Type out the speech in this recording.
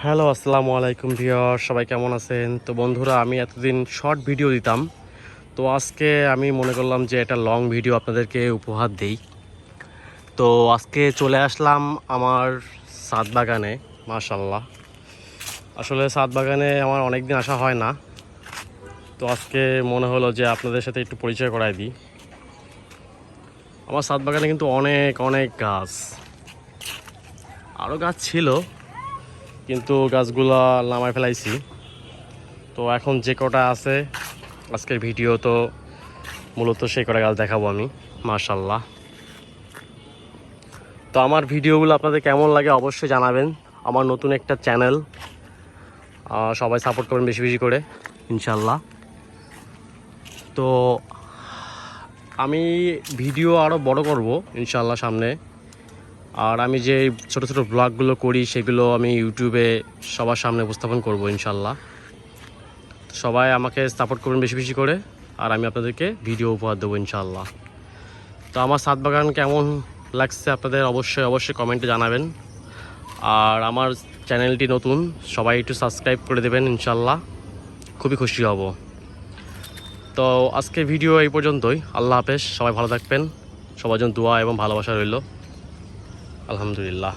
Hello, আসসালামু আলাইকুম viewer, সবাই কেমন আছেন? তো বন্ধুরা, আমি এতদিন শর্ট ভিডিও দিতাম, তো আজকে আমি মনে করলাম যে এটা লং ভিডিও আপনাদেরকে উপহার দেই। তো আজকে চলে আসলাম আমার ছাদ বাগানে। মাশাল্লাহ, আসলে ছাদ বাগানে আমার অনেক দিন আসা হয় না, তো আজকে মনে হলো যে আপনাদের সাথে একটু পরিচয় করায় দিই। আমার ছাদ বাগানে কিন্তু অনেক অনেক গাছ, আরও গাছ ছিল কিন্তু গাছগুলা নামায় ফেলাইছি। তো এখন যে কটা আছে আজকের ভিডিও তো মূলত সেই কটা গাছ দেখাবো আমি। মাশাল্লাহ, তো আমার ভিডিওগুলো আপনাদের কেমন লাগে অবশ্যই জানাবেন। আমার নতুন একটা চ্যানেল, সবাই সাপোর্ট করবেন বেশি বেশি করে ইনশাল্লাহ। তো আমি ভিডিও আরও বড় করব ইনশাল্লাহ সামনে। আর আমি যে ছোট ছোট ব্লগগুলো করি সেগুলো আমি ইউটিউবে সবার সামনে উপস্থাপন করব ইনশাল্লাহ। সবাই আমাকে সাপোর্ট করবেন বেশি বেশি করে, আর আমি আপনাদেরকে ভিডিও উপহার দেবো ইনশাল্লাহ। তো আমার ছাদ বাগান কেমন লাগছে আপনাদের অবশ্যই অবশ্যই কমেন্টে জানাবেন। আর আমার চ্যানেলটি নতুন, সবাই একটু সাবস্ক্রাইব করে দেবেন ইনশাল্লাহ, খুবই খুশি হব। তো আজকের ভিডিও এই পর্যন্তই। আল্লাহ হাফেজ, সবাই ভালো থাকবেন। সবার জন্য দোয়া এবং ভালোবাসা রইল। আলহামদুলিল্লাহ।